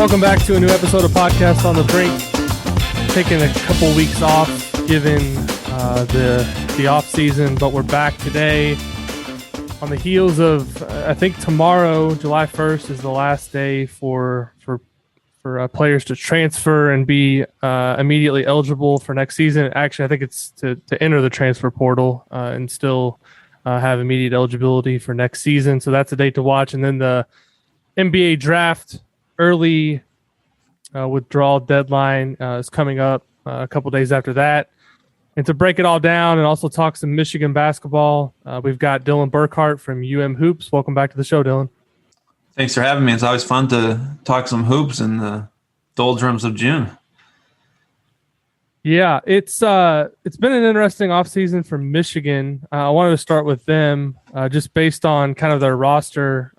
Welcome back to a new episode of Podcast on the Brink. Taking a couple weeks off given the off season, but we're back today on the heels of I think tomorrow, July 1st, is the last day for players to transfer and be immediately eligible for next season. Actually, I think it's to enter the transfer portal and still have immediate eligibility for next season. So that's a date to watch. And then the NBA draft early withdrawal deadline is coming up a couple days after that. And to break it all down and also talk some Michigan basketball, we've got Dylan Burkhardt from UMHoops. Welcome back to the show, Dylan. Thanks for having me. It's always fun to talk some hoops in the doldrums of June. Yeah, it's been an interesting offseason for Michigan. I wanted to start with them just based on kind of their roster.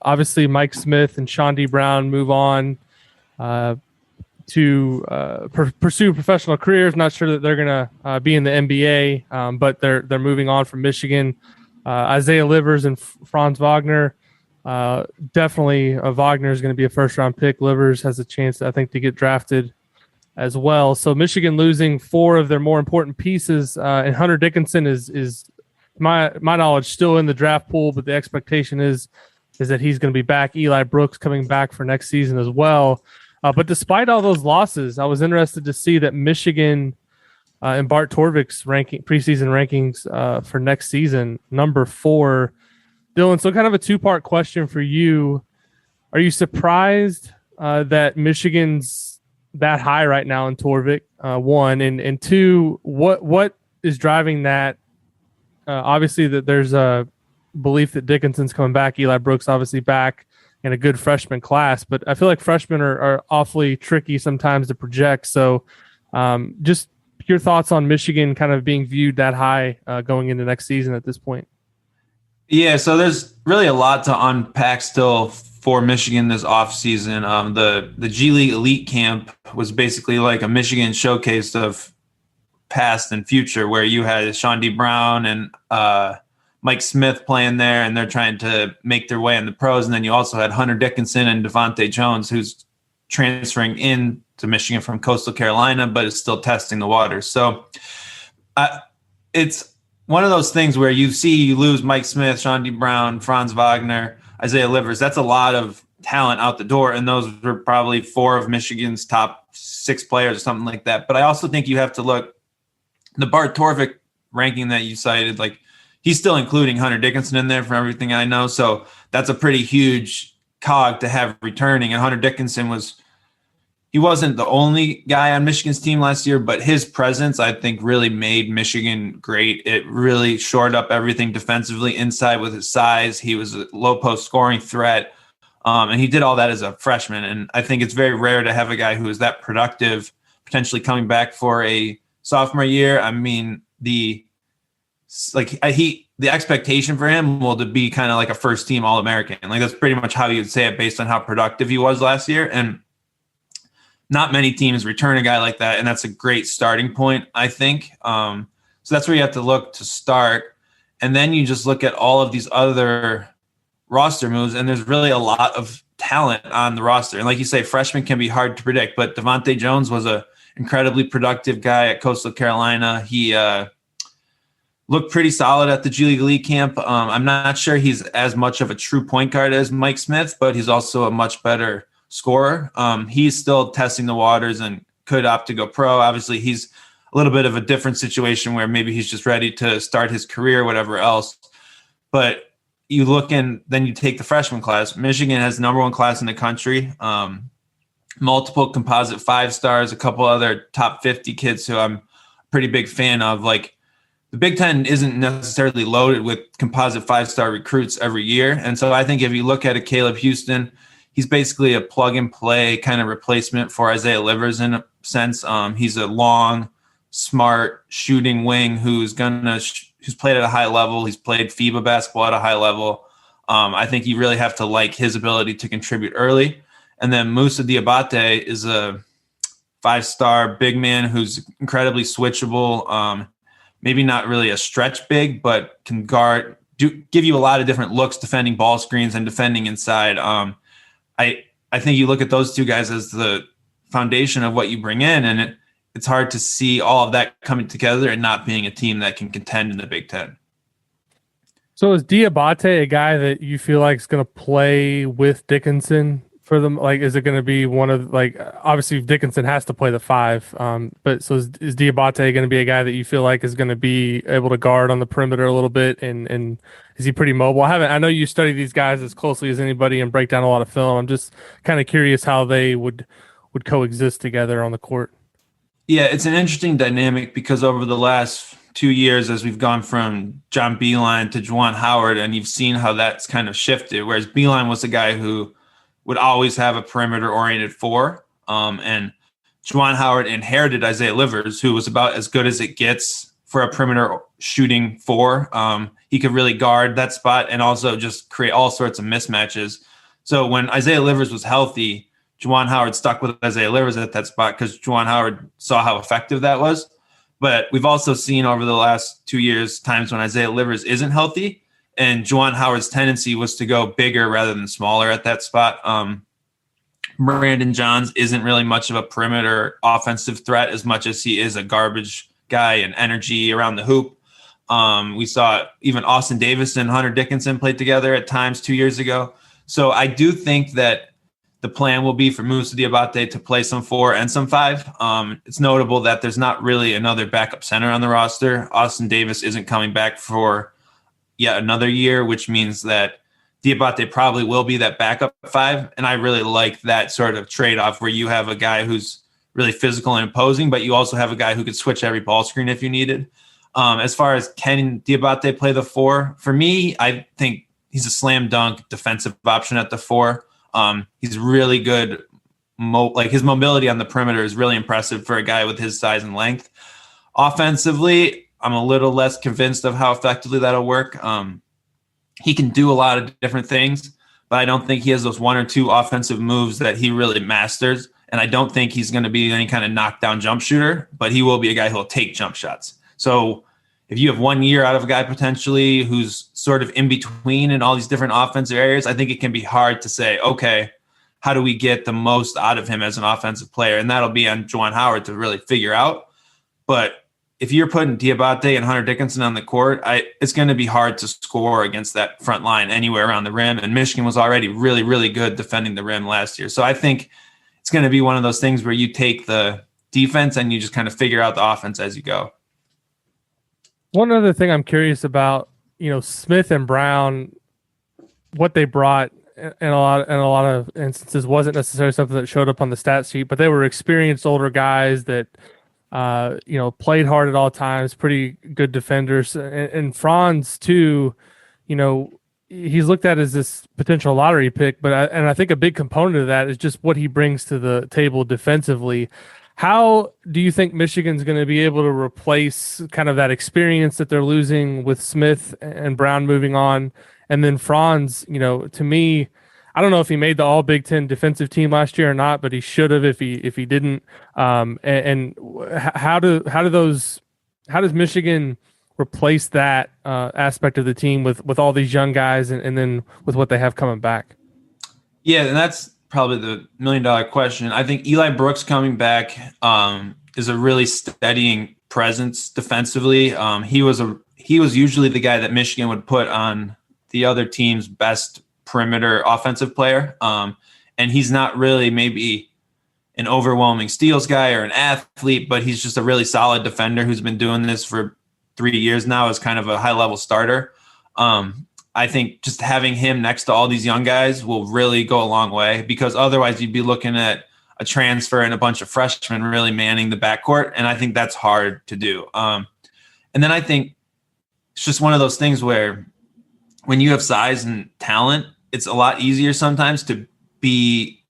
Obviously, Mike Smith and Sean D. Brown move on to pursue professional careers. Not sure that they're going to be in the NBA, but they're moving on from Michigan. Isaiah Livers and Franz Wagner. Definitely Wagner is going to be a first-round pick. Livers has a chance, I think, to get drafted as well. So Michigan losing four of their more important pieces, and Hunter Dickinson is my knowledge still in the draft pool, but the expectation is that he's going to be back. Eli Brooks coming back for next season as well. But despite all those losses, I was interested to see that Michigan in Bart Torvik's preseason rankings for next season, number 4. Dylan, so kind of a two-part question for you. Are you surprised that Michigan's that high right now in Torvik, one, and two, what is driving that? Obviously that there's a belief that Dickinson's coming back, Eli Brooks obviously back, and a good freshman class, but I feel like freshmen are awfully tricky sometimes to project. So just your thoughts on Michigan kind of being viewed that high going into next season at this point. Yeah, so there's really a lot to unpack still for Michigan this offseason. The G League Elite Camp was basically like a Michigan showcase of past and future, where you had Sean D. Brown and Mike Smith playing there, and they're trying to make their way in the pros. And then you also had Hunter Dickinson and Devontae Jones, who's transferring in to Michigan from Coastal Carolina, but is still testing the waters. So it's one of those things where you lose Mike Smith, Sean D. Brown, Franz Wagner, Isaiah Livers. That's a lot of talent out the door, and those were probably 4 of Michigan's top 6 players or something like that. But I also think you have to look the Bart Torvik ranking that you cited, like he's still including Hunter Dickinson in there from everything I know. So that's a pretty huge cog to have returning. And Hunter Dickinson he wasn't the only guy on Michigan's team last year, but his presence, I think, really made Michigan great. It really shored up everything defensively inside with his size. He was a low post scoring threat, and he did all that as a freshman. And I think it's very rare to have a guy who is that productive, potentially coming back for a sophomore year. I mean, the expectation for him will to be kind of like a first team All-American. Like that's pretty much how you would say it based on how productive he was last year. And not many teams return a guy like that, and that's a great starting point, I think. So that's where you have to look to start. And then you just look at all of these other roster moves, and there's really a lot of talent on the roster. And like you say, freshmen can be hard to predict, but Devontae Jones was an incredibly productive guy at Coastal Carolina. He looked pretty solid at the G League Elite Camp. I'm not sure he's as much of a true point guard as Mike Smith, but he's also a much better scorer. He's still testing the waters and could opt to go pro. Obviously, he's a little bit of a different situation where maybe he's just ready to start his career, whatever else. But you look and then you take the freshman class. Michigan has the number 1 class in the country, multiple composite 5 stars, a couple other top 50 kids who I'm a pretty big fan of. Like the Big Ten isn't necessarily loaded with composite 5-star recruits every year. And so I think if you look at a Caleb Houston, he's basically a plug-and-play kind of replacement for Isaiah Livers in a sense. He's a long, smart shooting wing who's played at a high level. He's played FIBA basketball at a high level. I think you really have to like his ability to contribute early. And then Moussa Diabate is a 5-star big man who's incredibly switchable. Maybe not really a stretch big, but can give you a lot of different looks defending ball screens and defending inside. I think you look at those two guys as the foundation of what you bring in, and it's hard to see all of that coming together and not being a team that can contend in the Big Ten. So is Diabate a guy that you feel like is going to play with Dickinson for them? Like, is it going to be one of, like, obviously Dickinson has to play the 5, but so is Diabate going to be a guy that you feel like is going to be able to guard on the perimeter a little bit, and is he pretty mobile? I know you study these guys as closely as anybody and break down a lot of film. I'm just kind of curious how they would coexist together on the court. Yeah, it's an interesting dynamic because over the last 2 years, as we've gone from John Beilein to Juwan Howard, and you've seen how that's kind of shifted, whereas Beilein was a guy who would always have a perimeter-oriented 4, and Juwan Howard inherited Isaiah Livers, who was about as good as it gets for a perimeter shooting 4. He could really guard that spot and also just create all sorts of mismatches. So when Isaiah Livers was healthy, Juwan Howard stuck with Isaiah Livers at that spot because Juwan Howard saw how effective that was. But we've also seen over the last 2 years times when Isaiah Livers isn't healthy, and Juwan Howard's tendency was to go bigger rather than smaller at that spot. Brandon Johns isn't really much of a perimeter offensive threat as much as he is a garbage guy and energy around the hoop. We saw even Austin Davis and Hunter Dickinson play together at times 2 years ago. So I do think that the plan will be for Moussa Diabate to play some 4 and some 5. It's notable that there's not really another backup center on the roster. Austin Davis isn't coming back for yet another year, which means that Diabate probably will be that backup 5. And I really like that sort of trade-off where you have a guy who's really physical and imposing, but you also have a guy who could switch every ball screen if you needed. As far as can Diabate play the 4, for me, I think he's a slam dunk defensive option at the 4. He's really good. His mobility on the perimeter is really impressive for a guy with his size and length. Offensively, I'm a little less convinced of how effectively that'll work. He can do a lot of different things, but I don't think he has those 1 or 2 offensive moves that he really masters. And I don't think he's going to be any kind of knockdown jump shooter, but he will be a guy who will take jump shots. So if you have 1 year out of a guy potentially who's sort of in between in all these different offensive areas, I think it can be hard to say, okay, how do we get the most out of him as an offensive player? And that'll be on Juwan Howard to really figure out. But if you're putting Diabate and Hunter Dickinson on the court, it's going to be hard to score against that front line anywhere around the rim. And Michigan was already really, really good defending the rim last year. So I think it's going to be one of those things where you take the defense and you just kind of figure out the offense as you go. One other thing I'm curious about, Smith and Brown, what they brought in a lot of instances wasn't necessarily something that showed up on the stat sheet, but they were experienced older guys that played hard at all times, pretty good defenders. And Franz too, he's looked at as this potential lottery pick, but I think a big component of that is just what he brings to the table defensively. How do you think Michigan's going to be able to replace kind of that experience that they're losing with Smith and Brown moving on? And then Franz, to me, I don't know if he made the All Big Ten defensive team last year or not, but he should have if he didn't. And how does Michigan replace that aspect of the team with all these young guys and then with what they have coming back? Yeah, and that's probably the $1 million question. I think Eli Brooks coming back is a really steadying presence defensively. He was usually the guy that Michigan would put on the other team's best perimeter offensive player. And he's not really maybe an overwhelming steals guy or an athlete, but he's just a really solid defender who's been doing this for 3 years now as kind of a high level starter. I think just having him next to all these young guys will really go a long way, because otherwise you'd be looking at a transfer and a bunch of freshmen really manning the backcourt. And I think that's hard to do. And then I think it's just one of those things where when you have size and talent, it's a lot easier sometimes to be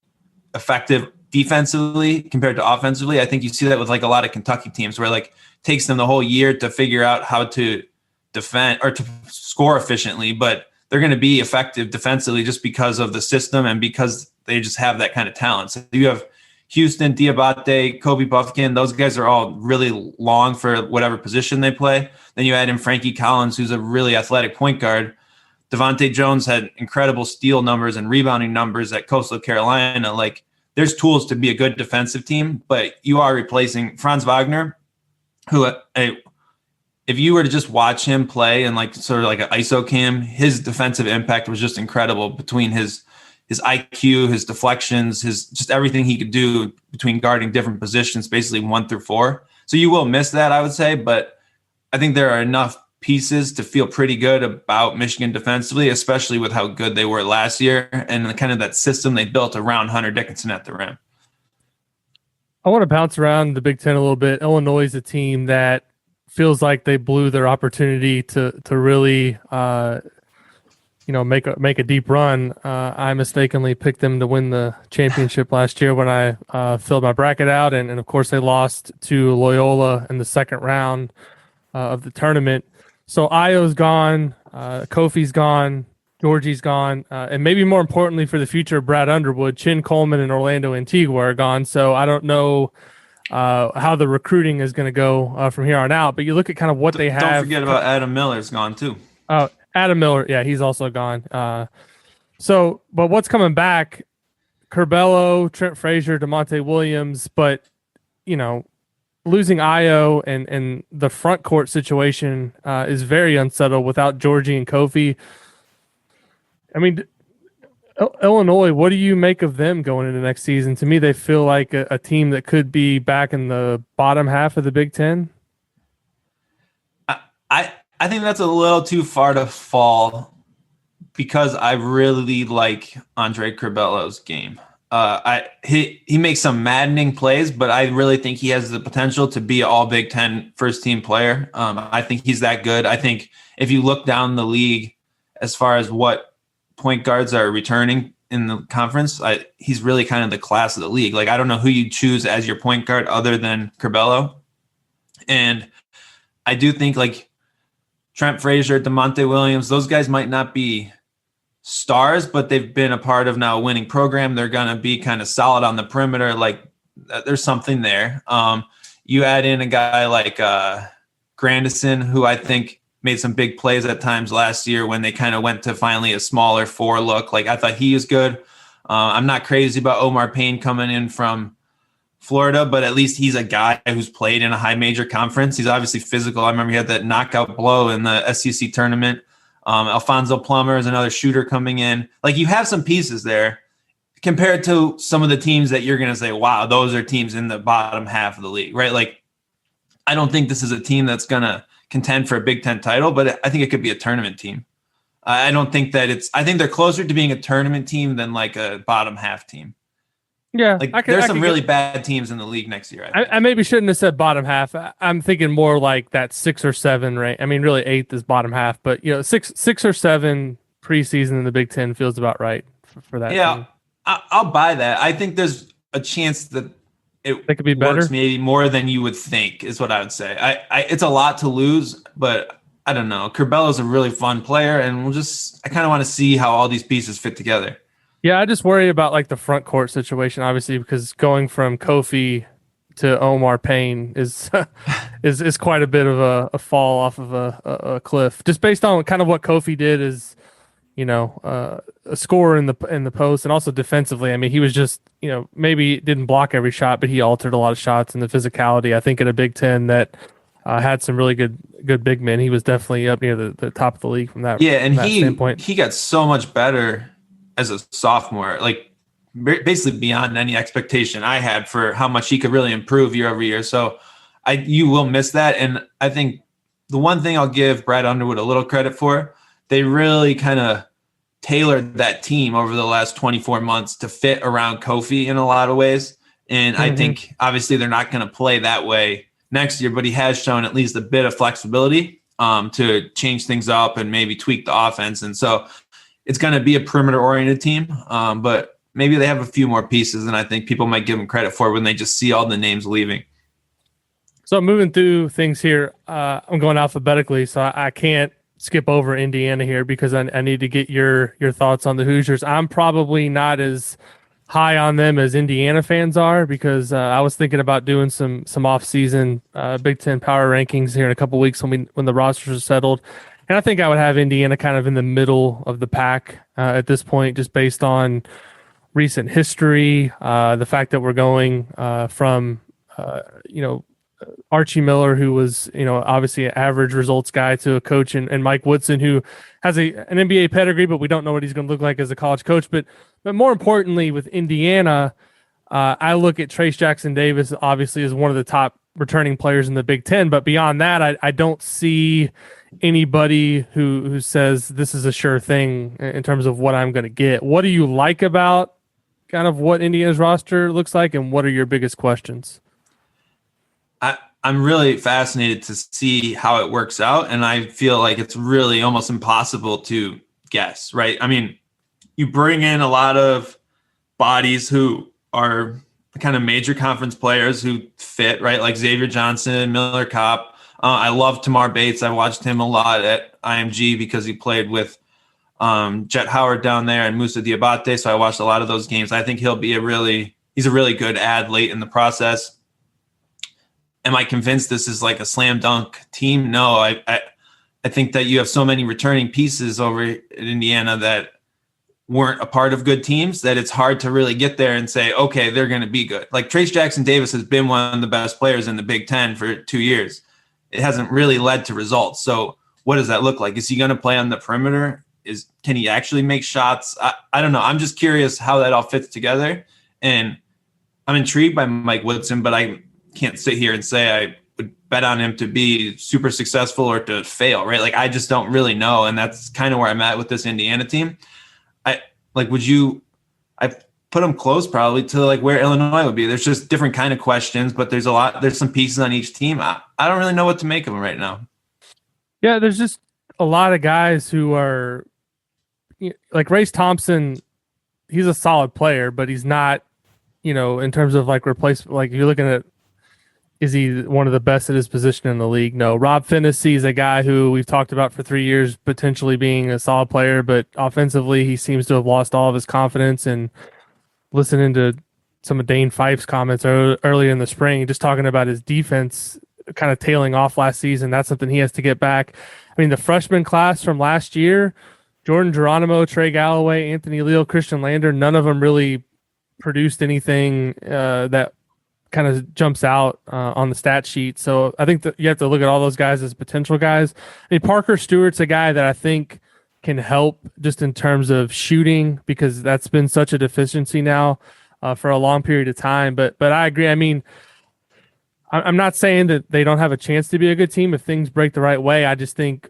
effective defensively compared to offensively. I think you see that with like a lot of Kentucky teams where like it takes them the whole year to figure out how to defend or to score efficiently, but they're going to be effective defensively just because of the system and because they just have that kind of talent. So you have Houston, Diabate, Kobe Buffkin. Those guys are all really long for whatever position they play. Then you add in Frankie Collins, who's a really athletic point guard. Devontae Jones had incredible steal numbers and rebounding numbers at Coastal Carolina. Like, there's tools to be a good defensive team, but you are replacing Franz Wagner, who if you were to just watch him play and like sort of like an ISO cam, his defensive impact was just incredible between his IQ, his deflections, his just everything he could do between guarding different positions, basically 1 through 4. So you will miss that, I would say, but I think there are enough pieces to feel pretty good about Michigan defensively, especially with how good they were last year and the kind of that system they built around Hunter Dickinson at the rim. I want to bounce around the Big Ten a little bit. Illinois is a team that feels like they blew their opportunity to really make a deep run. I mistakenly picked them to win the championship last year when I filled my bracket out, and of course they lost to Loyola in the second round of the tournament. So Io's gone, Kofi's gone, Georgie's gone, and maybe more importantly for the future, Brad Underwood, Chin Coleman, and Orlando Antigua are gone. So I don't know how the recruiting is going to go from here on out. But you look at kind of what they have. Don't forget about Adam Miller's gone too. Oh, Adam Miller, yeah, he's also gone. But what's coming back? Curbelo, Trent Frazier, DeMonte Williams, but losing Io and the front court situation is very unsettled without Georgie and Kofi. I mean, Illinois, what do you make of them going into next season? To me, they feel like a team that could be back in the bottom half of the Big Ten. I think that's a little too far to fall because I really like Andre Curbelo's game. He makes some maddening plays, but I really think he has the potential to be an all Big Ten first team player. I think he's that good. I think if you look down the league as far as what point guards are returning in the conference, he's really kind of the class of the league. Like, I don't know who you choose as your point guard other than Curbelo. And I do think like Trent Frazier, DeMonte Williams, those guys might not be stars, but they've been a part of now a winning program. They're going to be kind of solid on the perimeter. Like, there's something there. You add in a guy like Grandison, who I think made some big plays at times last year when they kind of went to finally a smaller 4 look. Like, I thought he was good. I'm not crazy about Omar Payne coming in from Florida, but at least he's a guy who's played in a high major conference. He's obviously physical. I remember he had that knockout blow in the SEC tournament. Alfonso Plummer is another shooter coming in. Like, you have some pieces there compared to some of the teams that you're going to say, wow, those are teams in the bottom half of the league, right? Like, I don't think this is a team that's going to contend for a Big Ten title, but I think it could be a tournament team. I think they're closer to being a tournament team than like a bottom half team. Yeah, like there's some really bad teams in the league next year. I maybe shouldn't have said bottom half. I'm thinking more like that 6 or 7, right? I mean, really 8th is bottom half, but 6 or 7 preseason in the Big Ten feels about right for that. Yeah, team. I'll buy that. I think there's a chance that it could be better, maybe more than you would think, is what I would say. It's a lot to lose, but I don't know. Curbelo's a really fun player, and I kind of want to see how all these pieces fit together. Yeah, I just worry about like the front court situation, obviously, because going from Kofi to Omar Payne is quite a bit of a fall off of a cliff, just based on kind of what Kofi did as a scorer in the post and also defensively. I mean, he was just maybe didn't block every shot, but he altered a lot of shots, and the physicality. I think in a Big Ten that had some really good big men. He was definitely up near the top of the league from that. Yeah, and standpoint. He got so much better as a sophomore, like basically beyond any expectation I had for how much he could really improve year over year. So you will miss that. And I think the one thing I'll give Brad Underwood a little credit for, they really kind of tailored that team over the last 24 months to fit around Kofi in a lot of ways. And I think obviously they're not going to play that way next year, but he has shown at least a bit of flexibility to change things up and maybe tweak the offense. And so it's going to be a perimeter-oriented team, but maybe they have a few more pieces than I think people might give them credit for when they just see all the names leaving. So moving through things here, I'm going alphabetically, so I can't skip over Indiana here because I need to get your thoughts on the Hoosiers. I'm probably not as high on them as Indiana fans are because I was thinking about doing some off-season Big Ten power rankings here in a couple weeks when the rosters are settled. And I think I would have Indiana kind of in the middle of the pack at this point, just based on recent history, the fact that we're going from, Archie Miller, who was, obviously an average results guy, to a coach, and Mike Woodson, who has an NBA pedigree, but we don't know what he's going to look like as a college coach. But more importantly, with Indiana, I look at Trace Jackson Davis, obviously, as one of the top returning players in the Big Ten. But beyond that, I don't see anybody who says this is a sure thing in terms of what I'm going to get. What do you like about kind of what Indiana's roster looks like, and what are your biggest questions? I'm really fascinated to see how it works out, and I feel like it's really almost impossible to guess, right? I mean, you bring in a lot of bodies who are kind of major conference players who fit, right? Like Xavier Johnson, Miller Kopp. I love Tamar Bates. I watched him a lot at IMG because he played with Jet Howard down there and Musa Diabate, so I watched a lot of those games. I think he's a really good ad late in the process. Am I convinced this is like a slam dunk team? No, I think that you have so many returning pieces over in Indiana that weren't a part of good teams that it's hard to really get there and say, okay, they're going to be good. Like Trace Jackson Davis has been one of the best players in the Big Ten for 2 years. It hasn't really led to results. So what does that look like? Is he going to play on the perimeter? Can he actually make shots? I don't know. I'm just curious how that all fits together. And I'm intrigued by Mike Woodson, but I can't sit here and say I would bet on him to be super successful or to fail, right? Like, I just don't really know. And that's kind of where I'm at with this Indiana team. I put them close probably to like where Illinois would be. There's just different kind of questions, but there's some pieces on each team. I don't really know what to make of them right now. Yeah, there's just a lot of guys who are like Race Thompson. He's a solid player, but he's not, in terms of like replacement, like you're looking at, is he one of the best at his position in the league? No. Rob Finney is a guy who we've talked about for 3 years, potentially being a solid player, but offensively, he seems to have lost all of his confidence. And listening to some of Dane Fife's comments earlier in the spring, just talking about his defense kind of tailing off last season, that's something he has to get back. I mean, the freshman class from last year, Jordan Geronimo, Trey Galloway, Anthony Leal, Christian Lander, none of them really produced anything that kind of jumps out on the stat sheet. So I think that you have to look at all those guys as potential guys. I mean, Parker Stewart's a guy that I think can help just in terms of shooting, because that's been such a deficiency now for a long period of time. But I agree. I mean, I'm not saying that they don't have a chance to be a good team if things break the right way. I just think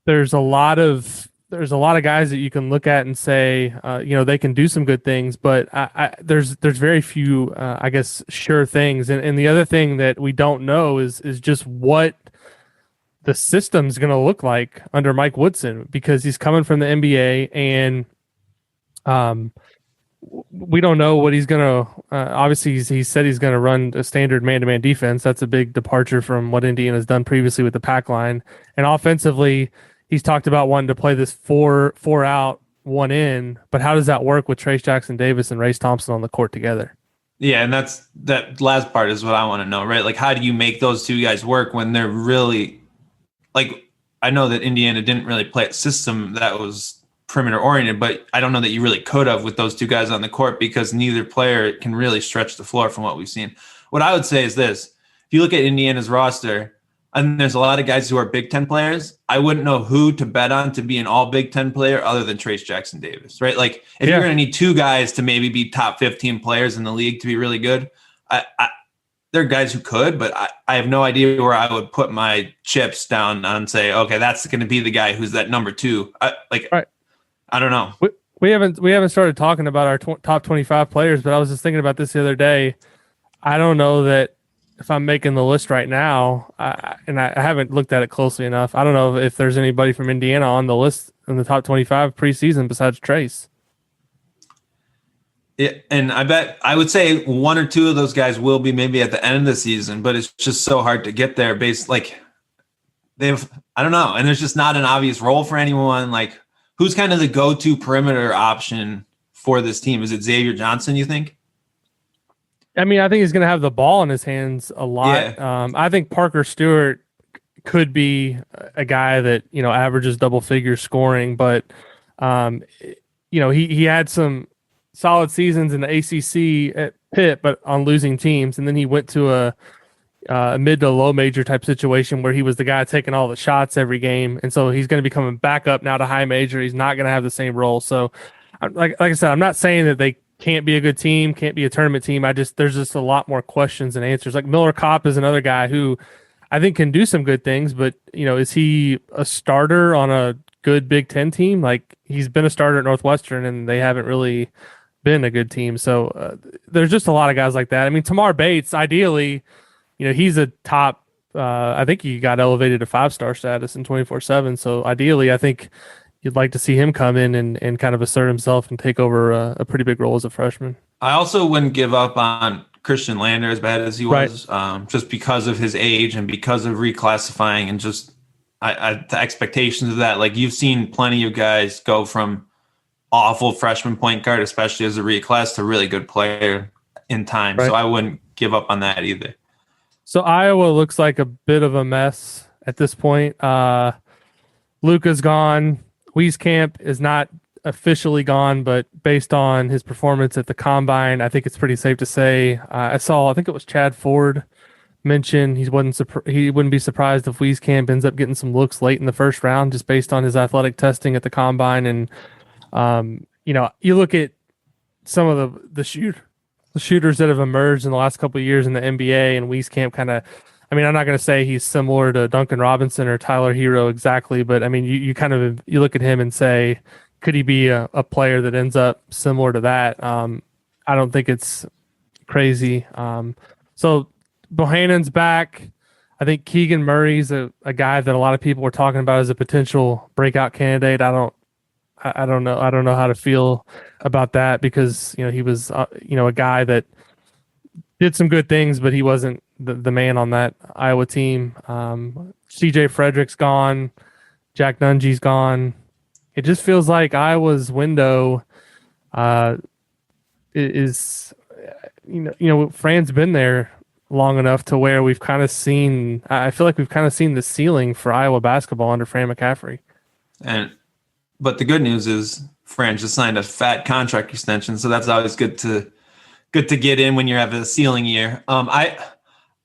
there's a lot of guys that you can look at and say, they can do some good things, but there's very few, I guess, sure things. And the other thing that we don't know is just what the system's going to look like under Mike Woodson, because he's coming from the NBA, and we don't know what he's going to. Obviously, he said he's going to run a standard man-to-man defense. That's a big departure from what Indiana's done previously with the pack line. And offensively, he's talked about wanting to play this four out, one in, but how does that work with Trace Jackson Davis and Race Thompson on the court together? Yeah, and that last part is what I want to know, right? Like, how do you make those two guys work when they're really, like, I know that Indiana didn't really play a system that was perimeter oriented, but I don't know that you really could have with those two guys on the court, because neither player can really stretch the floor from what we've seen. What I would say is this: if you look at Indiana's roster, and there's a lot of guys who are Big Ten players, I wouldn't know who to bet on to be an all Big Ten player other than Trace Jackson Davis, right? Like, if you're going to need two guys to maybe be top 15 players in the league to be really good, there are guys who could, but I have no idea where I would put my chips down and say, okay, that's going to be the guy who's that number two. Right. I don't know. We haven't started talking about our top 25 players, but I was just thinking about this the other day. I don't know that if I'm making the list right now, and I haven't looked at it closely enough, I don't know if there's anybody from Indiana on the list in the top 25 preseason besides Trace. Yeah, and I would say one or two of those guys will be maybe at the end of the season, but it's just so hard to get there I don't know. And there's just not an obvious role for anyone. Like, who's kind of the go-to perimeter option for this team? Is it Xavier Johnson, you think? I mean, I think he's going to have the ball in his hands a lot. Yeah. I think Parker Stewart could be a guy that, averages double figure scoring, but, he had some solid seasons in the ACC at Pitt, but on losing teams. And then he went to a mid to low major type situation where he was the guy taking all the shots every game. And so he's going to be coming back up now to high major. He's not going to have the same role. So like I said, I'm not saying that they can't be a good team, can't be a tournament team. There's just a lot more questions than answers. Like Miller Kopp is another guy who I think can do some good things, but is he a starter on a good Big Ten team? Like he's been a starter at Northwestern and they haven't really been a good team. So there's just a lot of guys like that. I mean, Tamar Bates, ideally, he's a top, I think he got elevated to 5-star status in 24/7. So ideally, I think you'd like to see him come in and kind of assert himself and take over a pretty big role as a freshman. I also wouldn't give up on Christian Lander as bad as he was, just because of his age and because of reclassifying and just the expectations of that. Like you've seen plenty of guys go from awful freshman point guard, especially as a reclass, to really good player in time. Right. So I wouldn't give up on that either. So Iowa looks like a bit of a mess at this point. Luka's gone. Wieskamp is not officially gone, but based on his performance at the Combine, I think it's pretty safe to say. I think it was Chad Ford mention he wouldn't be surprised if Wieskamp ends up getting some looks late in the first round just based on his athletic testing at the Combine. And you look at some of the shooters that have emerged in the last couple of years in the NBA, and Wieskamp kind of, I'm not going to say he's similar to Duncan Robinson or Tyler Hero exactly, but you look at him and say, could he be a player that ends up similar to that? I don't think it's crazy. So Bohannon's back. I think Keegan Murray's a guy that a lot of people were talking about as a potential breakout candidate. I don't know how to feel about that because he was a guy that did some good things, but he wasn't the man on that Iowa team. CJ Frederick's gone. Jack Nungy's gone. It just feels like Iowa's window is Fran's been there long enough to where we've kind of seen. I feel like we've kind of seen the ceiling for Iowa basketball under Fran McCaffrey. But the good news is Fran just signed a fat contract extension, so that's always good to get in when you have a ceiling year.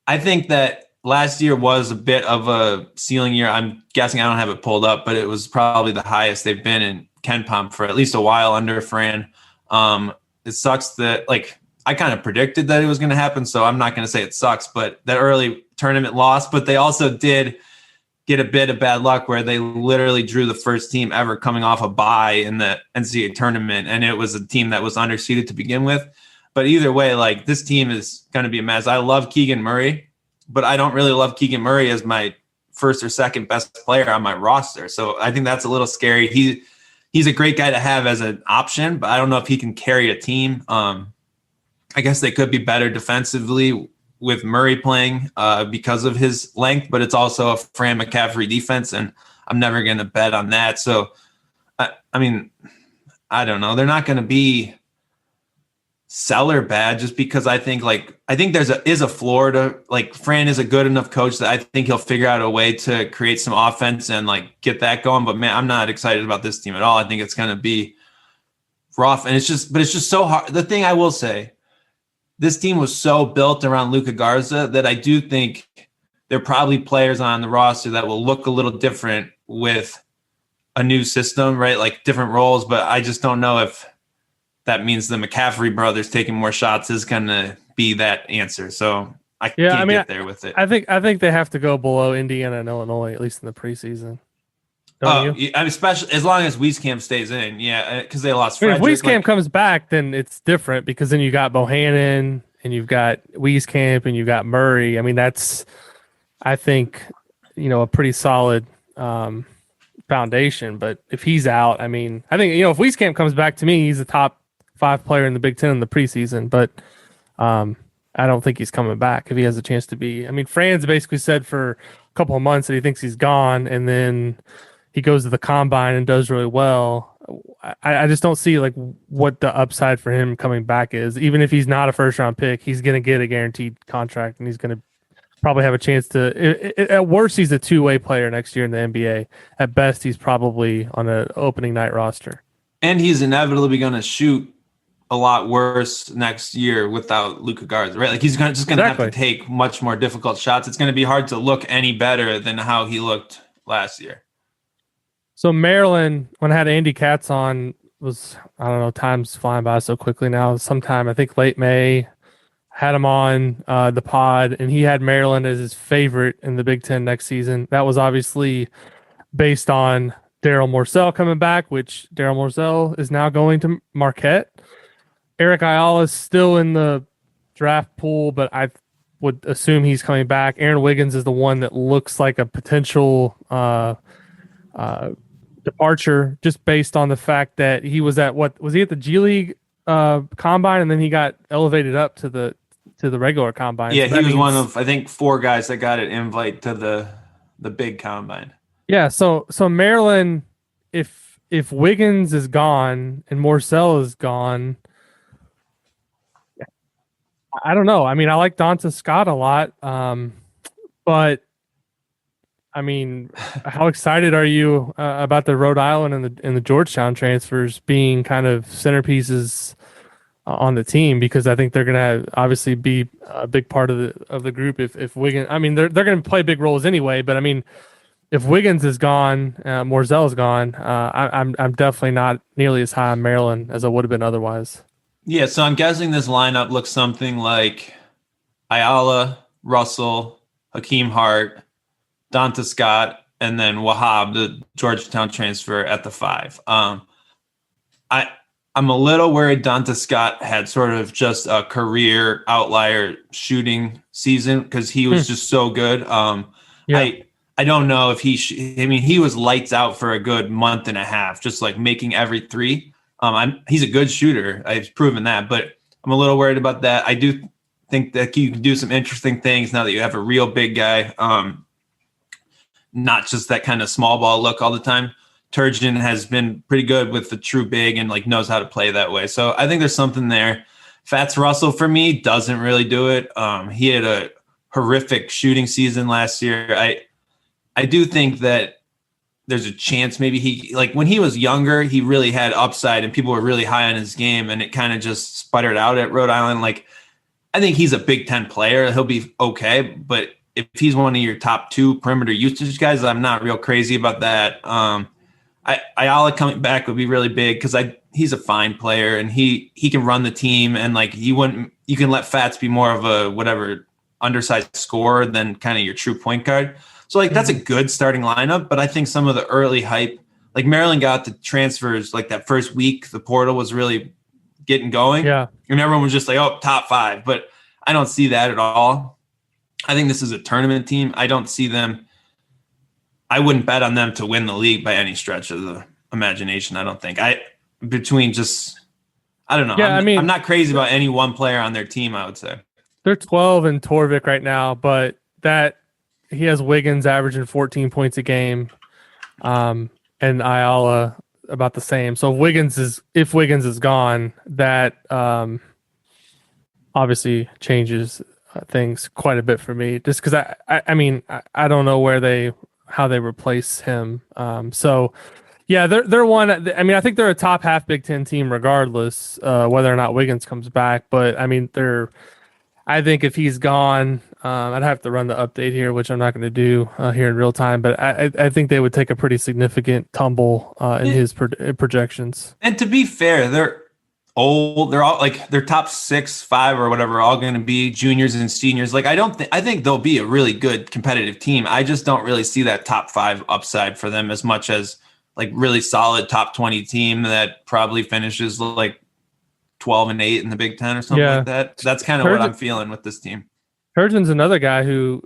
I think that last year was a bit of a ceiling year. I'm guessing, I don't have it pulled up, but it was probably the highest they've been in KenPom for at least a while under Fran. It sucks that, I kind of predicted that it was going to happen, so I'm not going to say it sucks, but that early tournament loss. But they also did get a bit of bad luck where they literally drew the first team ever coming off a bye in the NCAA tournament, and it was a team that was underseeded to begin with. But either way, this team is going to be a mess. I love Keegan Murray, but I don't really love Keegan Murray as my first or second best player on my roster. So I think that's a little scary. He's a great guy to have as an option, but I don't know if he can carry a team. I guess they could be better defensively with Murray playing because of his length, but it's also a Fran McCaffrey defense, and I'm never going to bet on that. So, I don't know. They're not going to be seller bad just because I think there is a floor to, Fran is a good enough coach that I think he'll figure out a way to create some offense and get that going. But man, I'm not excited about this team at all. I think it's going to be rough, and it's just so hard. The thing I will say, this team was so built around Luka Garza that I do think there are probably players on the roster that will look a little different with a new system, right? Different roles, but I just don't know if that means the McCaffrey brothers taking more shots is going to be that answer. So I can't get there with it. I think they have to go below Indiana and Illinois, at least in the preseason. Especially as long as Wieskamp stays in, because they lost Frederick. If Wieskamp comes back, then it's different because then you got Bohannon and you've got Wieskamp and you've got Murray. That's, I think, a pretty solid foundation. But if he's out, I think if Wieskamp comes back, to me, he's a top 5 player in the Big Ten in the preseason. But I don't think he's coming back if he has a chance to be. Fran's basically said for a couple of months that he thinks he's gone, and then he goes to the Combine and does really well. I just don't see what the upside for him coming back is. Even if he's not a first round pick, he's going to get a guaranteed contract and he's going to probably have a chance to. At worst, he's a two-way player next year in the NBA. At best, he's probably on an opening night roster. And he's inevitably going to shoot a lot worse next year without Luka Garza, right? Like he's just going to have to take much more difficult shots. It's going to be hard to look any better than how he looked last year. So Maryland, when I had Andy Katz on, was, I don't know, time's flying by so quickly now. Sometime, I think late May, had him on the pod, and he had Maryland as his favorite in the Big Ten next season. That was obviously based on Daryl Morcell coming back, which Daryl Morcell is now going to Marquette. Eric Ayala is still in the draft pool, but I would assume he's coming back. Aaron Wiggins is the one that looks like a potential departure, just based on the fact that he was at was he at the G League combine, and then he got elevated up to the regular combine. Yeah, so he was one of, I think, 4 guys that got an invite to the big combine. Yeah, so Maryland, if Wiggins is gone and Morcell is gone, I don't know. I mean, I like Donta Scott a lot, but I mean, how excited are you about the Rhode Island and the Georgetown transfers being kind of centerpieces on the team? Because I think they're going to obviously be a big part of the group. If Wiggins, I mean, they're going to play big roles anyway. But I mean, if Wiggins is gone, Morcell is gone, I'm definitely not nearly as high on Maryland as I would have been otherwise. Yeah, so I'm guessing this lineup looks something like Ayala, Russell, Hakeem Hart, Donta Scott, and then Wahab, the Georgetown transfer, at the 5. I'm a little worried Donta Scott had sort of just a career outlier shooting season because he was just so good. Yeah. I don't know if he was lights out for a good month and a half, just like making every 3. He's a good shooter. I've proven that, but I'm a little worried about that. I do think that you can do some interesting things now that you have a real big guy, not just that kind of small ball look all the time. Turgeon has been pretty good with the true big and like knows how to play that way. So I think there's something there. Fats Russell for me doesn't really do it. He had a horrific shooting season last year. I do think that there's a chance maybe he, like when he was younger, he really had upside and people were really high on his game and it kind of just sputtered out at Rhode Island. Like, I think he's a Big Ten player. He'll be okay. But if he's one of your top 2 perimeter usage guys, I'm not real crazy about that. Ayala coming back would be really big because he's a fine player and he can run the team and like you can let Fats be more of a whatever undersized scorer than kind of your true point guard. So, like, that's a good starting lineup, but I think some of the early hype, like Maryland got the transfers, like that first week, the portal was really getting going. Yeah. And everyone was just like, oh, top 5. But I don't see that at all. I think this is a tournament team. I don't see them. I wouldn't bet on them to win the league by any stretch of the imagination. I don't think. I don't know. Yeah, I'm not crazy about any one player on their team, I would say. They're 12 in Torvik right now, but he has Wiggins averaging 14 points a game, and Ayala about the same. So if Wiggins is gone, that obviously changes things quite a bit for me. Just because I don't know how they replace him. So yeah, they're one. I mean, I think they're a top half Big Ten team regardless whether or not Wiggins comes back. But I mean, I think if he's gone, I'd have to run the update here, which I'm not going to do here in real time. But I think they would take a pretty significant tumble in his projections. And to be fair, they're old. They're all like their top 6, 5, or whatever, are all going to be juniors and seniors. Like I think they'll be a really good competitive team. I just don't really see that top 5 upside for them as much as like really solid top 20 team that probably finishes like 12-8 in the Big Ten or something like that. That's kind of what I'm feeling with this team. Turgeon's another guy who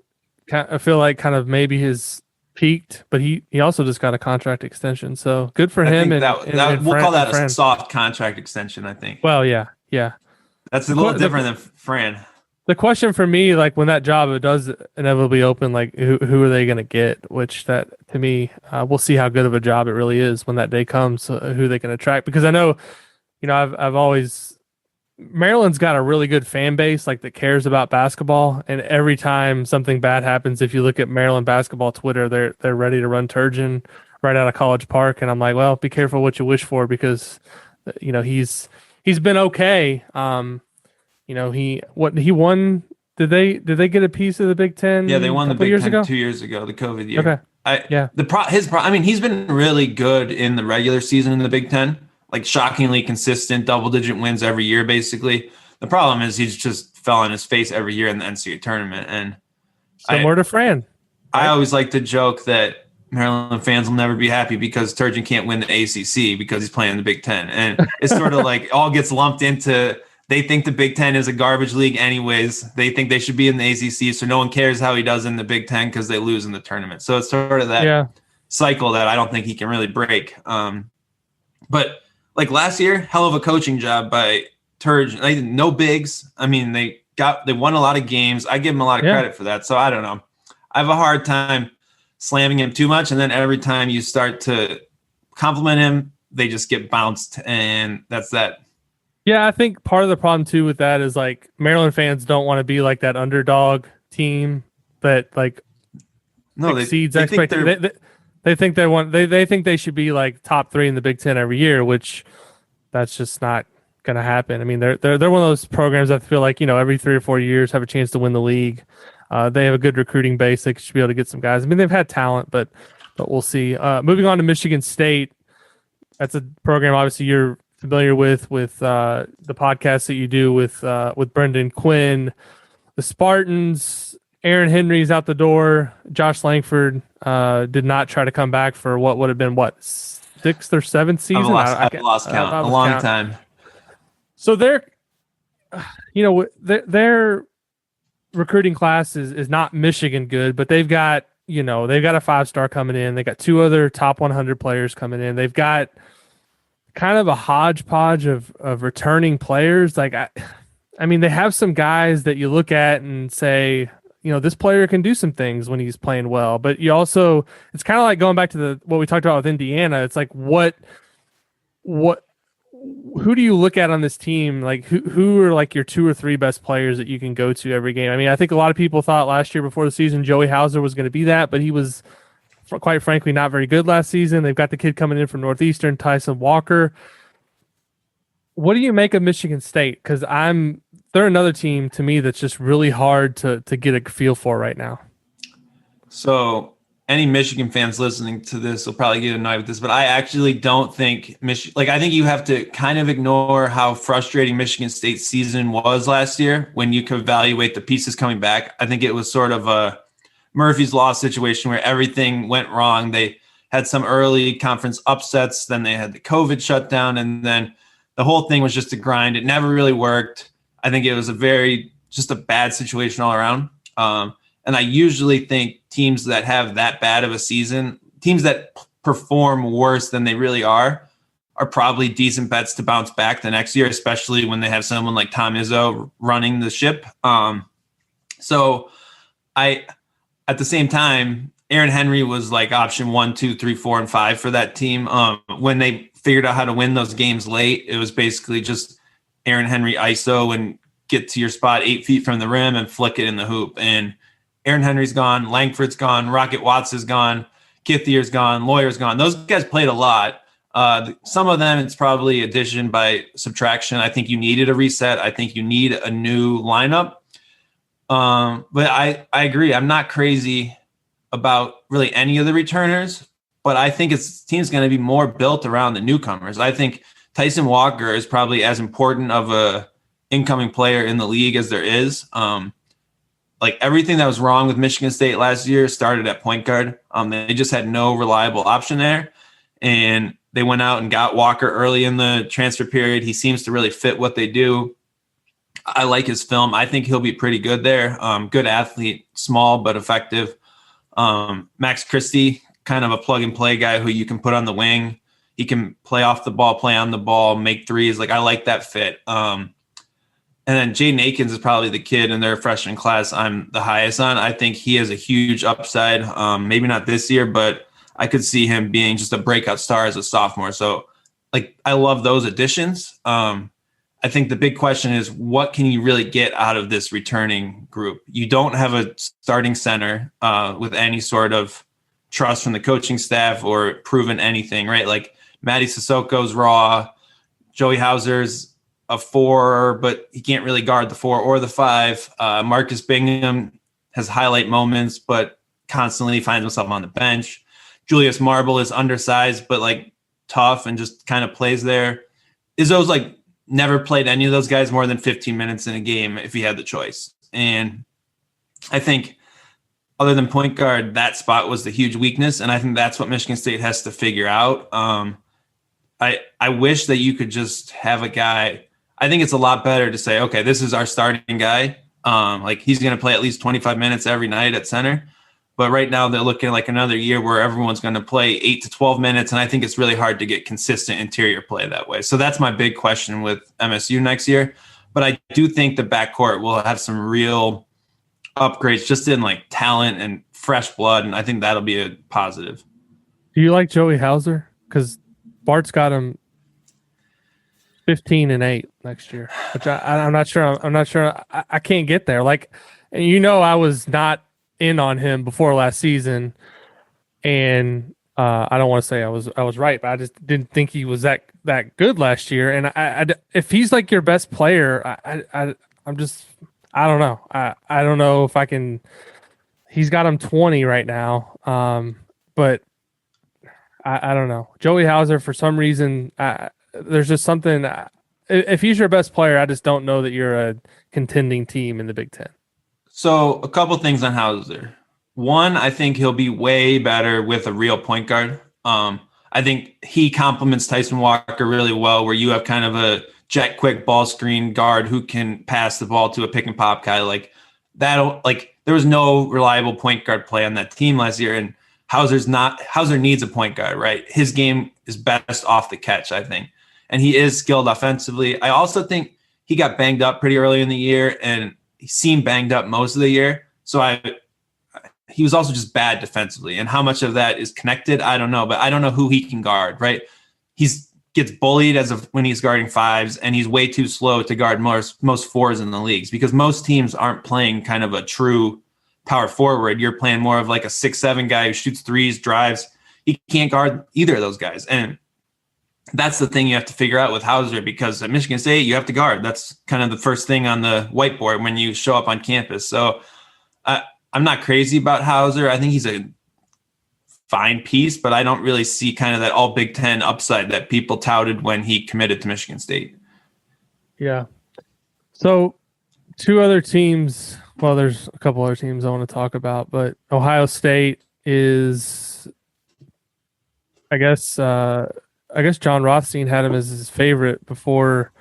I feel like kind of maybe has peaked, but he also just got a contract extension. So good for him. We'll call that a soft contract extension, I think. Well, yeah. That's a little different than Fran. The question for me, like when that job does inevitably open, like who are they going to get? Which that to me, we'll see how good of a job it really is when that day comes. Who they can attract, because I know, I've always Maryland's got a really good fan base, like that cares about basketball. And every time something bad happens, if you look at Maryland basketball Twitter, they're ready to run Turgeon right out of College Park. And I'm like, well, be careful what you wish for, because he's been okay. He won. Did they get a piece of the Big Ten? Yeah, they won the Big Ten ago? 2 years ago, the COVID year. Okay. I mean, he's been really good in the regular season in the Big Ten, like shockingly consistent, double-digit wins every year, basically. The problem is he's just fell on his face every year in the NCAA tournament. And similar to Fran. Right? I always like to joke that Maryland fans will never be happy because Turgeon can't win the ACC because he's playing in the Big Ten. And it's sort of like all gets lumped into, they think the Big Ten is a garbage league anyways. They think they should be in the ACC, so no one cares how he does in the Big Ten because they lose in the tournament. So it's sort of that cycle that I don't think he can really break. But like last year, hell of a coaching job by Turgeon. No bigs. I mean, they won a lot of games. I give him a lot of credit for that. So I don't know. I have a hard time slamming him too much, and then every time you start to compliment him, they just get bounced, and that's that. Yeah, I think part of the problem too with that is like Maryland fans don't want to be like that underdog team that like exceeds expectations. They think they think they should be like top 3 in the Big Ten every year, which that's just not going to happen. I mean, they're one of those programs that feel like every 3 or 4 years have a chance to win the league. They have a good recruiting base. They should be able to get some guys. I mean, they've had talent, but we'll see. Moving on to Michigan State, that's a program obviously you're familiar with the podcast that you do with Brendan Quinn. The Spartans, Aaron Henry's out the door. Josh Langford did not try to come back for what would have been 6th or 7th season. I've lost count. A long time. So their recruiting class is not Michigan good, but they've got a 5-star coming in. They got 2 other top 100 players coming in. They've got kind of a hodgepodge of returning players. Like I mean, they have some guys that you look at and say, this player can do some things when he's playing well. But you also, it's kind of like going back to what we talked about with Indiana. It's like who do you look at on this team? Like who are like your 2 or 3 best players that you can go to every game? I mean, I think a lot of people thought last year before the season Joey Hauser was going to be that, but he was quite frankly not very good last season. They've got the kid coming in from Northeastern, Tyson Walker. What do you make of Michigan State? Because they're another team to me that's just really hard to get a feel for right now. So any Michigan fans listening to this will probably get annoyed with this, but I actually don't think I think you have to kind of ignore how frustrating Michigan State's season was last year when you could evaluate the pieces coming back. I think it was sort of a Murphy's Law situation where everything went wrong. They had some early conference upsets, then they had the COVID shutdown, and then the whole thing was just a grind. It never really worked. I think it was just a bad situation all around. And I usually think teams that have that bad of a season, teams that perform worse than they really are probably decent bets to bounce back the next year, especially when they have someone like Tom Izzo running the ship. So at the same time, Aaron Henry was like option 1, 2, 3, 4, and 5 for that team. When they figured out how to win those games late, it was basically just Aaron Henry ISO and get to your spot 8 feet from the rim and flick it in the hoop. And Aaron Henry's gone, Langford's gone, Rocket Watts is gone, Kithier's gone, Lawyer's gone. Those guys played a lot. Some of them, it's probably addition by subtraction. I think you needed a reset. I think you need a new lineup. But I agree. I'm not crazy about really any of the returners, but I think team's going to be more built around the newcomers. I think Tyson Walker is probably as important of a incoming player in the league as there is. Like everything that was wrong with Michigan State last year started at point guard. They just had no reliable option there. And they went out and got Walker early in the transfer period. He seems to really fit what they do. I like his film. I think he'll be pretty good there. Good athlete, small but effective. Max Christie, kind of a plug-and-play guy who you can put on the wing. He can play off the ball, play on the ball, make threes. Like I like that fit. And then Jaden Akins is probably the kid in their freshman class I'm the highest on. I think he has a huge upside. Maybe not this year, but I could see him being just a breakout star as a sophomore. So, like, I love those additions. I I think the big question is, what can you really get out of this returning group? You don't have a starting center with any sort of trust from the coaching staff or proven anything, right? Like Matty Sissoko's raw, Joey Hauser's a 4, but he can't really guard the 4 or the 5. Marcus Bingham has highlight moments, but constantly finds himself on the bench. Julius Marble is undersized, but like tough and just kind of plays there. Izzo's like never played any of those guys more than 15 minutes in a game if he had the choice. And I think other than point guard, that spot was the huge weakness. And I think that's what Michigan State has to figure out. I wish that you could just have a guy. I think it's a lot better to say, okay, this is our starting guy. Like he's going to play at least 25 minutes every night at center. But right now they're looking like another year where everyone's going to play 8 to 12 minutes. And I think it's really hard to get consistent interior play that way. So that's my big question with MSU next year. But I do think the backcourt will have some real upgrades just in like talent and fresh blood. And I think that'll be a positive. Do you like Joey Hauser? Because Bart's got him 15-8 next year, which I'm not sure. I'm not sure. I can't get there. Like, I was not in on him before last season, and I don't want to say I was right, but I just didn't think he was that good last year. And I if he's like your best player, I'm just I don't know. I don't know if I can. He's got him 20 right now, but I don't know. Joey Hauser, for some reason, there's just something. If he's your best player, I just don't know that you're a contending team in the Big Ten. So a couple things on Hauser. One, I think he'll be way better with a real point guard. I think he complements Tyson Walker really well, where you have kind of a jet quick ball screen guard who can pass the ball to a pick and pop guy like that. Like there was no reliable point guard play on that team last year, and Hauser needs a point guard, right? His game is best off the catch, I think, and he is skilled offensively. I also think he got banged up pretty early in the year, and he seemed banged up most of the year. So he was also just bad defensively. And how much of that is connected, I don't know. But I don't know who he can guard, right? Gets bullied when he's guarding 5s, and he's way too slow to guard most 4s in the leagues, because most teams aren't playing kind of a true power forward. You're playing more of like a 6'7" guy who shoots 3s, drives. He can't guard either of those guys. And that's the thing you have to figure out with Hauser, because at Michigan State, you have to guard. That's kind of the first thing on the whiteboard when you show up on campus. So I'm not crazy about Hauser. I think he's a fine piece, but I don't really see kind of that all Big Ten upside that people touted when he committed to Michigan State. Yeah. So 2 other teams, well, there's a couple other teams I want to talk about, but Ohio State is, I guess John Rothstein had him as his favorite before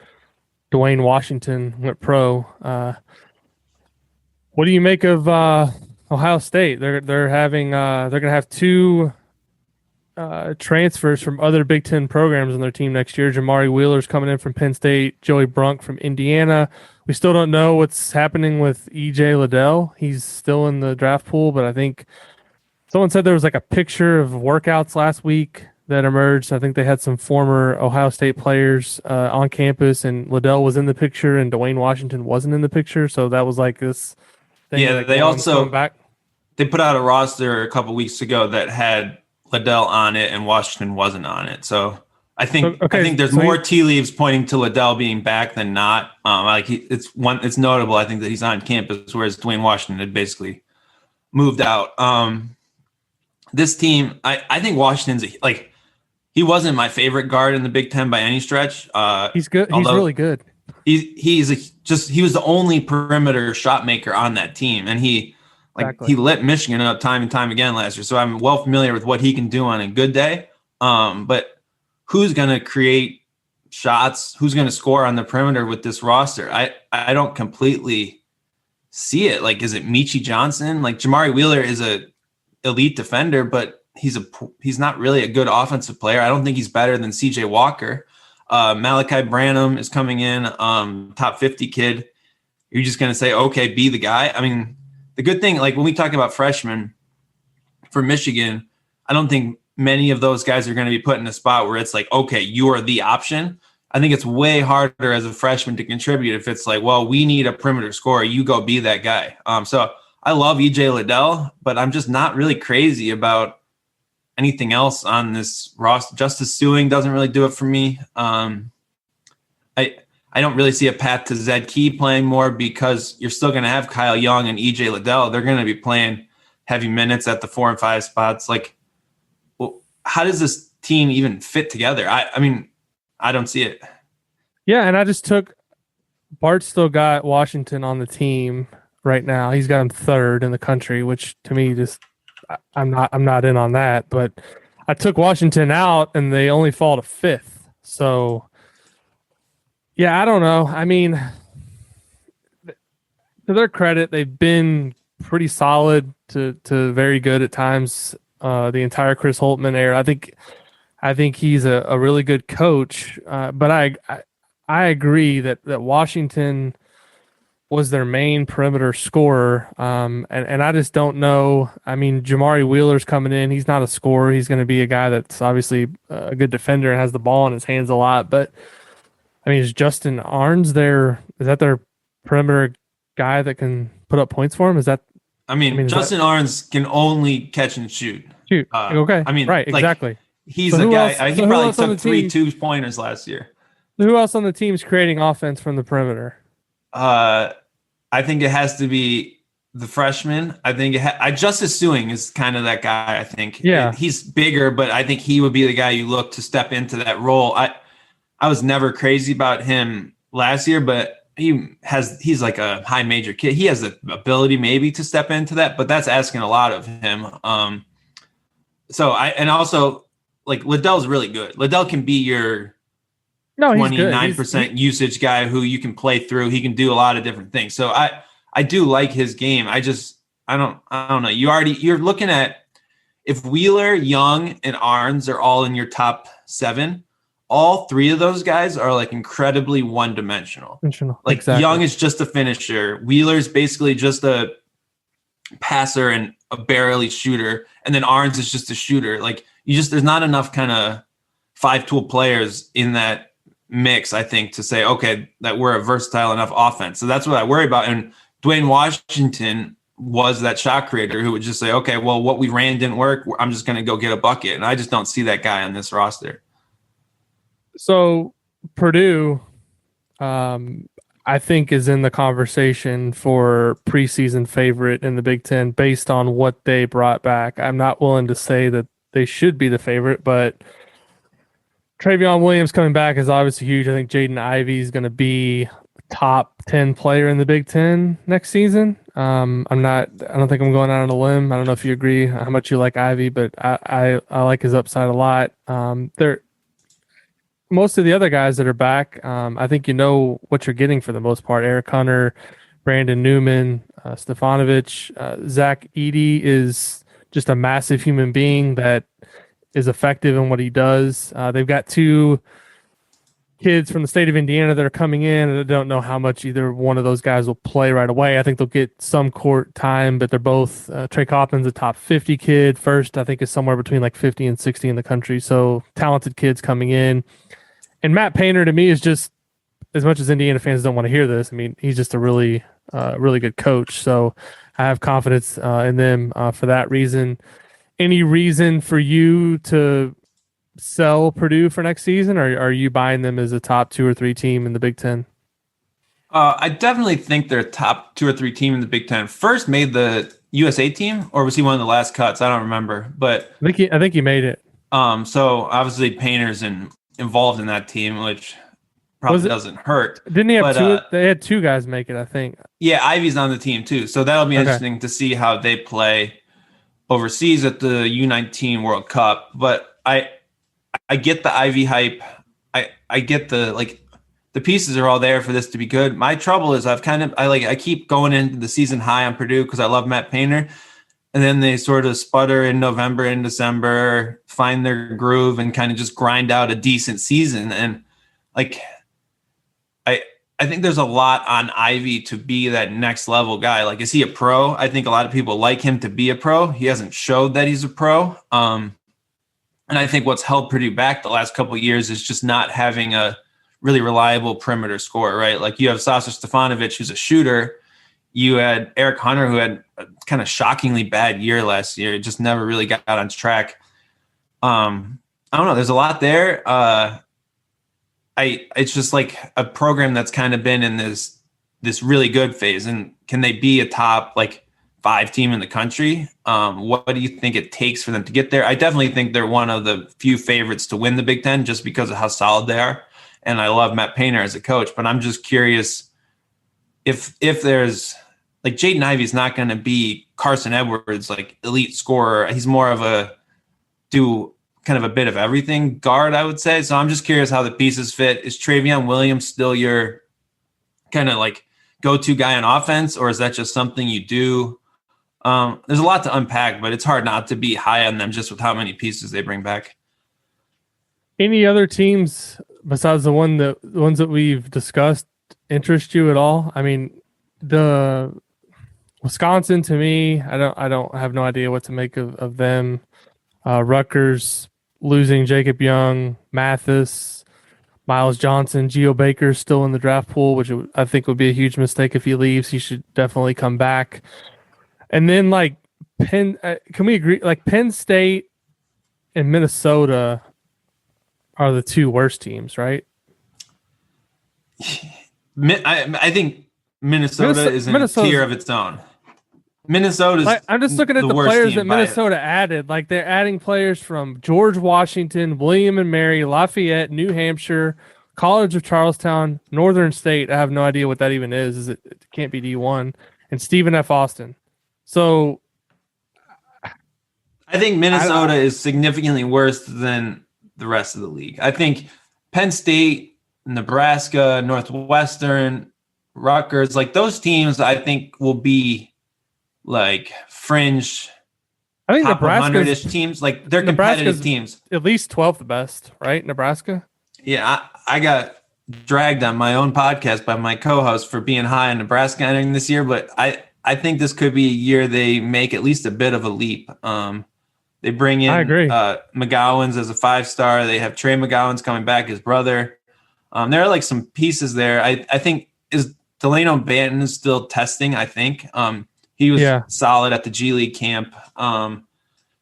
Dwayne Washington went pro. What do you make of Ohio State? They're going to have 2 transfers from other Big Ten programs on their team next year. Jamari Wheeler's coming in from Penn State, Joey Brunk from Indiana. We still don't know what's happening with EJ Liddell. He's still in the draft pool, but I think someone said there was like a picture of workouts last week that emerged. I think they had some former Ohio State players on campus, and Liddell was in the picture, and Dwayne Washington wasn't in the picture. So that was like this thing. Yeah, they also they put out a roster a couple weeks ago that had Liddell on it, and Washington wasn't on it. So I think there's more tea leaves pointing to Liddell being back than not. It's notable, I think, that he's on campus, whereas Dwayne Washington had basically moved out. This team, I think Washington's like, he wasn't my favorite guard in the Big Ten by any stretch. He's good. He's really good. He was the only perimeter shot maker on that team, and he lit Michigan up time and time again last year. So I'm well familiar with what he can do on a good day. But who's going to create shots? Who's going to score on the perimeter with this roster? I don't completely see it. Like, is it Michi Johnson? Like, Jamari Wheeler is a elite defender, but he's not really a good offensive player. I don't think he's better than CJ Walker. Malachi Branham is coming in, top 50 kid. You're just going to say, okay, be the guy. I mean, the good thing, like when we talk about freshmen for Michigan, I don't think many of those guys are going to be put in a spot where it's like, okay, you are the option. I think it's way harder as a freshman to contribute if it's like, well, we need a perimeter scorer. You go be that guy. So I love EJ Liddell, but I'm just not really crazy about anything else on this roster. Justice Suing doesn't really do it for me. I don't really see a path to Zed Key playing more because you're still going to have Kyle Young and EJ Liddell. They're going to be playing heavy minutes at the 4 and 5 spots. Like, well, how does this team even fit together? I mean, I don't see it. Yeah, and I just took Bart still got Washington on the team right now. He's got him third in the country, which to me just I'm not in on that. But I took Washington out and they only fall to fifth. So yeah, I don't know. I mean, to their credit, they've been pretty solid to very good at times. The entire Chris Holtmann era. I think he's a really good coach. But I agree that Washington was their main perimeter scorer. And I just don't know. I mean, Jamari Wheeler's coming in. He's not a scorer. He's going to be a guy that's obviously a good defender and has the ball in his hands a lot. But I mean, is Justin Arns is that their perimeter guy that can put up points for him? Justin Arns can only catch and shoot. Okay. I mean, right, like, exactly. He's a guy. He probably took 3 2-pointers last year. Who else on the team's creating offense from the perimeter? I think it has to be the freshman. I think Justice Suing is kind of that guy. I think. Yeah, he's bigger, but I think he would be the guy you look to step into that role. I was never crazy about him last year, but he's like a high major kid. He has the ability maybe to step into that, but that's asking a lot of him. Also like Liddell's really good. Liddell can be your 29% usage guy who you can play through. He can do a lot of different things. So I do like his game. I don't know. You're looking at if Wheeler, Young, and Arns are all in your top 7. All 3 of those guys are like incredibly one-dimensional. Like exactly. Young is just a finisher. Wheeler's basically just a passer and a barely shooter, and then Arns is just a shooter. Like there's not enough kind of 5-tool players in that mix, I think, to say okay that we're a versatile enough offense. So that's what I worry about. And Dwayne Washington was that shot creator who would just say, okay, well, what we ran didn't work. I'm just going to go get a bucket, and I just don't see that guy on this roster. So Purdue, I think, is in the conversation for preseason favorite in the Big Ten based on what they brought back. I'm not willing to say that they should be the favorite, but Travion Williams coming back is obviously huge. I think Jaden Ivey is going to be top 10 player in the Big Ten next season. I don't think I'm going out on a limb. I don't know if you agree how much you like Ivey, but I like his upside a lot. Most of the other guys that are back, I think you know what you're getting for the most part. Eric Hunter, Brandon Newman, Stefanovic, Zach Edey is just a massive human being that is effective in what he does. They've got 2 kids from the state of Indiana that are coming in, and I don't know how much either one of those guys will play right away. I think they'll get some court time, but they're both Trey Coppin's a top 50 kid. First, I think, is somewhere between like 50 and 60 in the country. So talented kids coming in. And Matt Painter, to me, is just, as much as Indiana fans don't want to hear this, I mean, he's just a really good coach. So I have confidence in them for that reason. Any reason for you to sell Purdue for next season, or are you buying them as a top 2 or 3 team in the Big Ten? I definitely think they're a top 2 or 3 team in the Big Ten. First made the USA team, or was he one of the last cuts? I don't remember, but I think he made it. So obviously Painter's involved in that team, which probably doesn't hurt. Didn't he have 2? They had 2 guys make it, I think. Yeah, Ivy's on the team too, so that'll be interesting to see how they play overseas at the U19 World Cup. But I get the Ivy hype. I get the pieces are all there for this to be good. My trouble is I keep going into the season high on Purdue because I love Matt Painter, and then they sort of sputter in November and December, find their groove, and kind of just grind out a decent season. And I think there's a lot on Ivy to be that next level guy. Like, is he a pro? I think a lot of people like him to be a pro. He hasn't showed that he's a pro. And I think what's held Purdue back the last couple of years is just not having a really reliable perimeter scorer, right? Like you have Sasha Stefanovic, who's a shooter. You had Eric Hunter, who had a kind of shockingly bad year last year. It just never really got on track. I don't know. There's a lot there. It's just like a program that's kind of been in this really good phase. And can they be a top like 5 team in the country? What do you think it takes for them to get there? I definitely think they're one of the few favorites to win the Big Ten just because of how solid they are. And I love Matt Painter as a coach, but I'm just curious if there's like Jaden Ivey's not going to be Carson Edwards, like elite scorer. He's more of a do kind of a bit of everything guard, I would say. So I'm just curious how the pieces fit. Is Travion Williams still your kind of like go-to guy on offense, or is that just something you do? There's a lot to unpack, but it's hard not to be high on them just with how many pieces they bring back. Any other teams besides the ones that we've discussed interest you at all? I mean, the Wisconsin, to me, I don't have no idea what to make of them. Rutgers losing Jacob Young, Mathis, Miles Johnson, Geo Baker still in the draft pool, which I think would be a huge mistake if he leaves. He should definitely come back. And then like can we agree? Like Penn State and Minnesota are the 2 worst teams, right? I think Minnesota is in a tier of its own. Minnesota's like, I'm just looking at the players that Minnesota added. Like they're adding players from George Washington, William and Mary, Lafayette, New Hampshire, College of Charlestown, Northern State. I have no idea what that even is. It can't be D1, and Stephen F. Austin. So I think Minnesota is significantly worse than the rest of the league. I think Penn State, Nebraska, Northwestern, Rutgers, like those teams, I think will be like fringe. I think top Nebraska's 100-ish teams, like they're competitive teams. At least 12th best, right? Nebraska. Yeah, I got dragged on my own podcast by my co-host for being high on Nebraska entering this year, but I think this could be a year they make at least a bit of a leap. They bring in McGowan's as a 5-star. They have Trey McGowan's coming back, his brother. There are like some pieces there. I think is Delano Banton is still testing, I think. He was solid at the G League camp.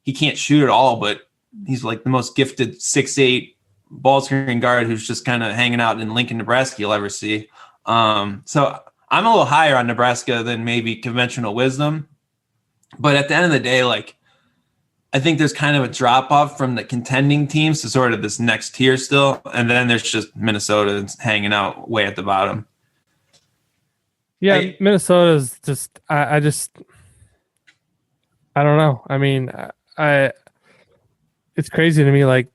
He can't shoot at all, but he's like the most gifted 6'8" ball screen guard who's just kind of hanging out in Lincoln, Nebraska you'll ever see. So I'm a little higher on Nebraska than maybe conventional wisdom. But at the end of the day, like I think there's kind of a drop-off from the contending teams to sort of this next tier still. And then there's just Minnesota hanging out way at the bottom. Yeah, Minnesota's just I don't know. I mean, it's crazy to me like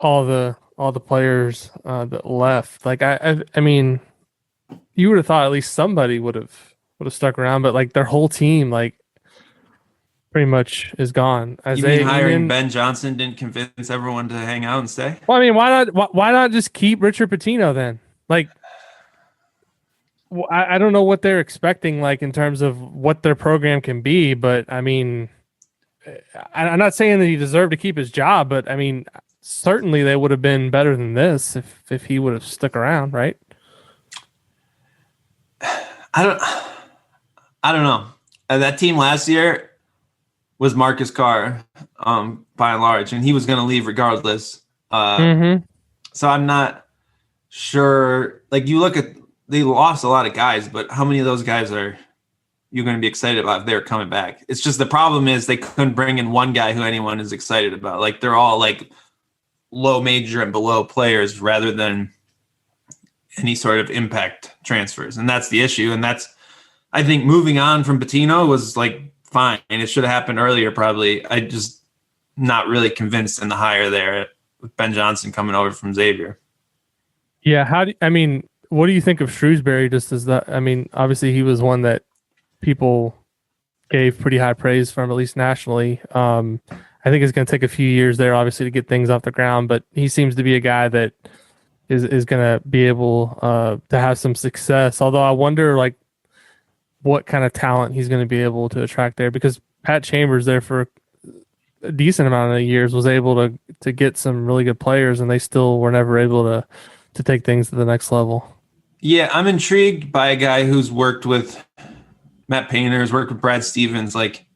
all the players that left. Like I mean, you would have thought at least somebody would have stuck around, but like their whole team like pretty much is gone. You mean hiring Ben Johnson didn't convince everyone to hang out and stay? Well, I mean, why not just keep Richard Pitino then? Like I don't know what they're expecting, like in terms of what their program can be, but I mean, I'm not saying that he deserved to keep his job, but I mean, certainly they would have been better than this if he would have stuck around, right? I don't know. That team last year was Marcus Carr, by and large, and he was going to leave regardless. So I'm not sure. Like you look at. They lost a lot of guys, but how many of those guys are you going to be excited about if they're coming back? It's just the problem is they couldn't bring in one guy who anyone is excited about. Like they're all like low major and below players rather than any sort of impact transfers. And that's the issue. And that's, I think moving on from Pitino was like fine. And it should have happened earlier probably. I just not really convinced in the hire there with Ben Johnson coming over from Xavier. Yeah. What do you think of Shrewsbury? Just as that, I mean, obviously he was one that people gave pretty high praise from, at least nationally. I think it's going to take a few years there, obviously, to get things off the ground, but he seems to be a guy that is going to be able to have some success. Although I wonder, like, what kind of talent he's going to be able to attract there, because Pat Chambers there for a decent amount of years was able to get some really good players, and they still were never able to take things to the next level. Yeah, I'm intrigued by a guy who's worked with Matt Painter's, worked with Brad Stevens, like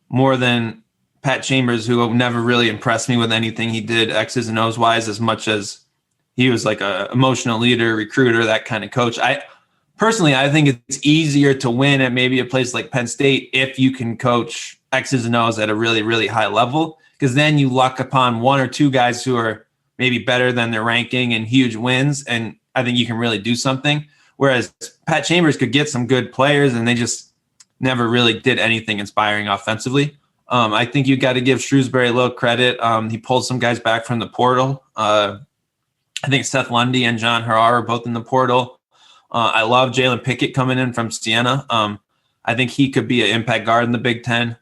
more than Pat Chambers, who never really impressed me with anything he did X's and O's wise, as much as he was like a emotional leader, recruiter, that kind of coach. I think it's easier to win at maybe a place like Penn State if you can coach X's and O's at a really, really high level, because then you luck upon one or two guys who are maybe better than their ranking and huge wins, and I think you can really do something. Whereas Pat Chambers could get some good players, and they just never really did anything inspiring offensively. I think you got to give Shrewsbury a little credit. He pulled some guys back from the portal. I think Seth Lundy and John Harrar are both in the portal. I love Jalen Pickett coming in from Siena. I think he could be an impact guard in the Big Ten.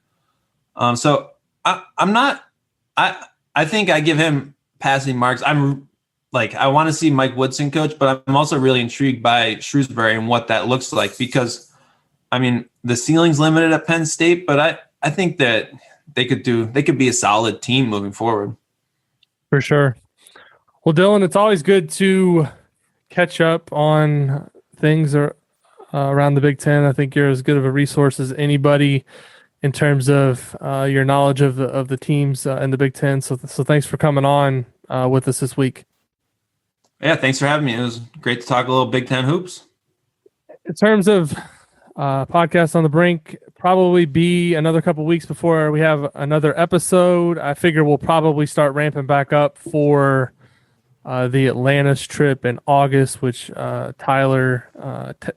So I think I give him passing marks. I want to see Mike Woodson coach, but I'm also really intrigued by Shrewsbury and what that looks like, because I mean, the ceiling's limited at Penn State, but I think that they could be a solid team moving forward. For sure. Well, Dylan, it's always good to catch up on things around the Big Ten. I think you're as good of a resource as anybody in terms of your knowledge of the teams in the Big Ten. So thanks for coming on with us this week. Yeah, thanks for having me. It was great to talk a little Big Ten hoops. In terms of podcast on the Brink, probably be another couple weeks before we have another episode. I figure we'll probably start ramping back up for the Atlantis trip in August, which Tyler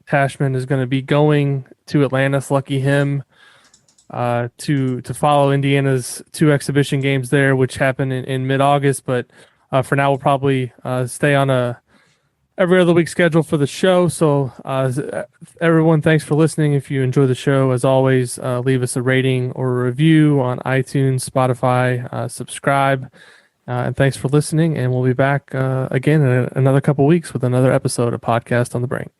Tashman is going to be going to Atlantis. Lucky him, to follow Indiana's 2 exhibition games there, which happen in mid-August. But for now, we'll probably stay on a every other week schedule for the show. So everyone, thanks for listening. If you enjoy the show, as always, leave us a rating or a review on iTunes, Spotify, subscribe. And thanks for listening. And we'll be back again in another couple weeks with another episode of Podcast on the Brink.